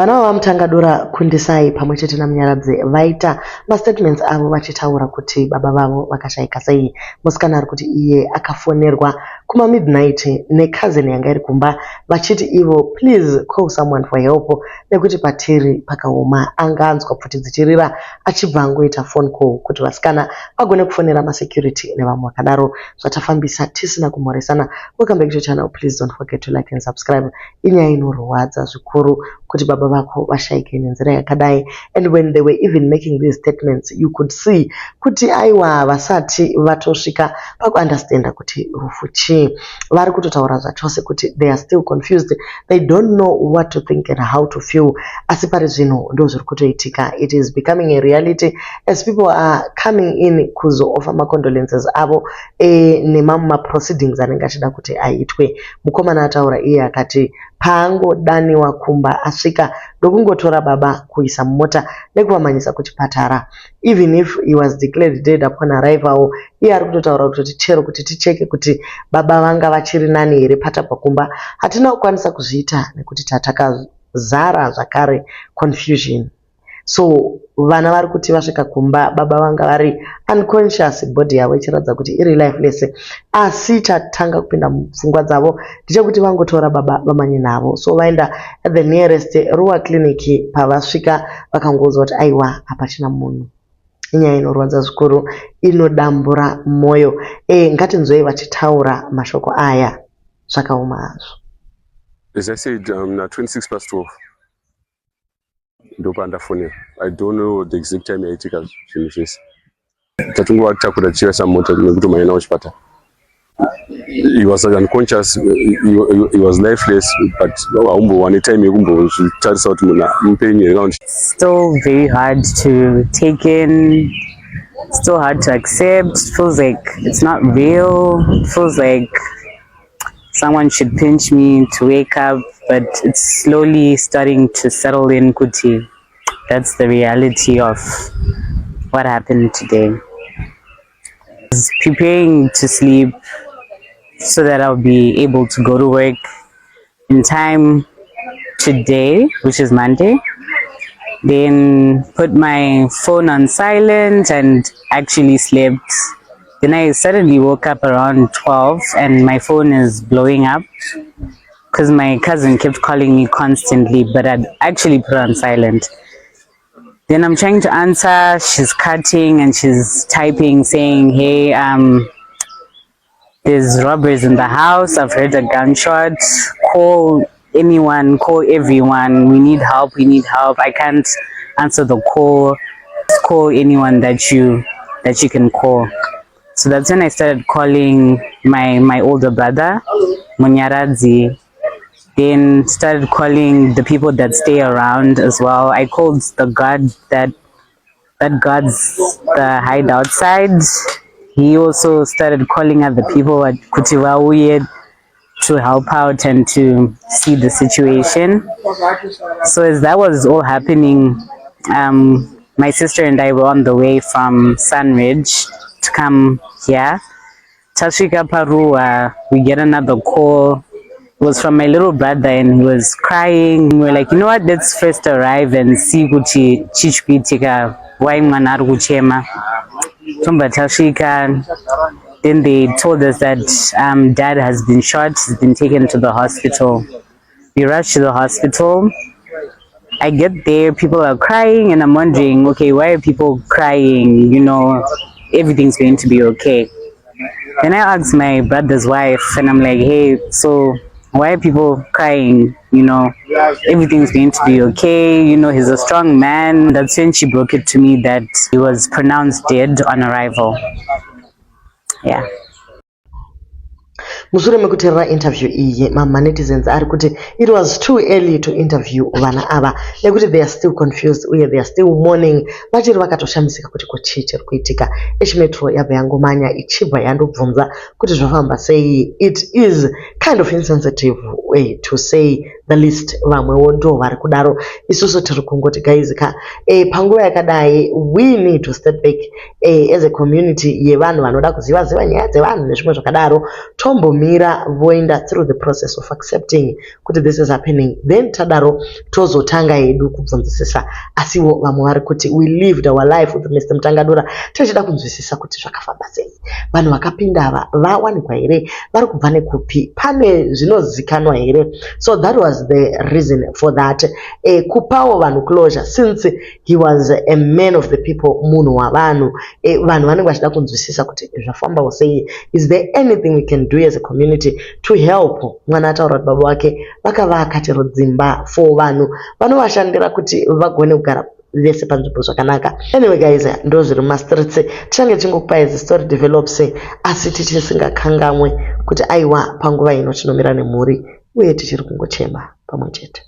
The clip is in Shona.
Vana vamutangadura Kundisai pamwechete naMunyaradzi vaita mastatements avo vachitaura kuti baba vavo vakashayika sei. Musikana ari kuti iye akafonerwa kuma midnight necousin yanga iri kumba vachiti ivo please call someone for help nekuti patiri pakaoma. Anga anzwa pfuti dzichirira achibva angoita phone call kuti vasikana vagone kufonera masecurity nevamwe vakadaro. Zvatafambisa tisina kumhoresana. Welcome back to the channel. Please don't forget to like and subscribe. Inyaya inorwadza zvikuru kuti baba vako vashayike nenzira yakadai. And when they were even making these statements, you could see kuti aiwa vasati vatosvika pakuunderstanda kuti rufu chii. Vari kutotaura zvachose kuti they are still confused. They don't know what to think and how to feel. Asi pari zvino ndo zviri kutoitika. It is becoming a reality as people are coming in kuzo offer condolences avo nemamwe proceedings anenge achida kuti aitwe. Mukomana ataura iye akati paangodaniwa kumba asvika ndokungotora baba kuisa mumota nekuvamanyisa kuchipatara. Even if he was declared dead upon arrival, iye ari kutotaura kuti chero kuti ticheke kuti baba vanga vachiri nani here patapwa kumba hatina kukwanisa kuzviita nekuti tatakazara zvakare confusion. So vana vari kuti vasvika kumba baba vanga vari unconscious, body yavo ichiratidza kuti iri lifeless. Asi chatanga kupinda mupfungwa dzavo ndechekuti vangotora baba vamanye navo. So vaenda at the nearest Ruwa clinic. Pavasvika vakangoudza kuti aiwa hapachina munhu. Inyaya inorwadza zvikuru, inodambura mwoyo. Ngatinzwei vachitaura mashoko aya zvakaoma hazvo. As I said, 26 past 12. I don't know the exact time I take as finishes. He was unconscious, he was lifeless, but one time still very hard to take in, still hard to accept. Feels like it's not real. Feels like someone should pinch me to wake up, but it's slowly starting to settle in, Kuti. That's the reality of what happened today. I was preparing to sleep so that I'll be able to go to work in time today, which is Monday. Then put my phone on silent and actually slept. Then I suddenly woke up around 12 and my phone is blowing up because my cousin kept calling me constantly, but I'd actually put it on silent. Then I'm trying to answer, she's cutting and she's typing saying, hey, there's robbers in the house, I've heard a gunshot, call anyone, call everyone, we need help. I can't answer the call, just call anyone that you can call. So that's when I started calling my older brother, Munyaradzi. Then started calling the people that stay around as well. I called the guard that guards the hideout side. He also started calling other people at Kutiwauye to help out and to see the situation. So as that was all happening, my sister and I were on the way from Sunridge to come here. Tashika Parua, we get another call. It was from my little brother and he was crying. We were like, you know what, let's first arrive and see Gucci Chichpitika, why Manaru Guchema. Then they told us that dad has been shot, he's been taken to the hospital. We rushed to the hospital. I get there, people are crying and I'm wondering, okay, why are people crying? You know, everything's going to be okay. Then I asked my brother's wife and I'm like, hey, so why are people crying? You know, everything's going to be okay. You know, he's a strong man. That's when she broke it to me that he was pronounced dead on arrival. Yeah. Mushure mekuterera interview iyi mama netizens ari kuti it was too early to interview vana ava nekuti they are still confused uye they are still mourning. Vachiri vakatoshamisika kuti kochii chiri kuitika. Metro yabva yangomanya ichibva yandobvunza kuti zvafamba sei. It is kind of insensitive way to say the least vamwewo ndo vari kudaro. Isusu tiri kungoti guys ka panguva yakadai we need to step back as a community yevanhu vanoda kuziva nyaya dzevanhu nezvimwe zvakadaro, tombomira voenda through the process of accepting kuti this is happening, then tadaro tozotanga hedu kubvunzisisa. Asiwo vamwe vari kuti we lived our life with Mr. Mutangadura tichida kunzwisisa kuti zvakafamba sei, vanhu vakapinda ava vawanikwa here, vari kubva nekupi, pane zvinozikanwa here. So that was the reason for that, kupawo vanhu closure since he was a man of the people, munhu wavanhu, vanhu vanenge vachida kunzwisisa kuti zvafamba sei. Is there anything we can do as a community to help? Mwana ataura kuti baba wake vakavaka chero dzimba for vanhu vanovashandira kuti vagone kugara vese panzvimbo zvakanaka. Anyway guys, ndo zviri mastreets, tichange chingokupai as the story develops, asi tichisingakangamwe kuti aiwa panguva ino tinomira nemhuri uye tichiri kungochema pamwe chete.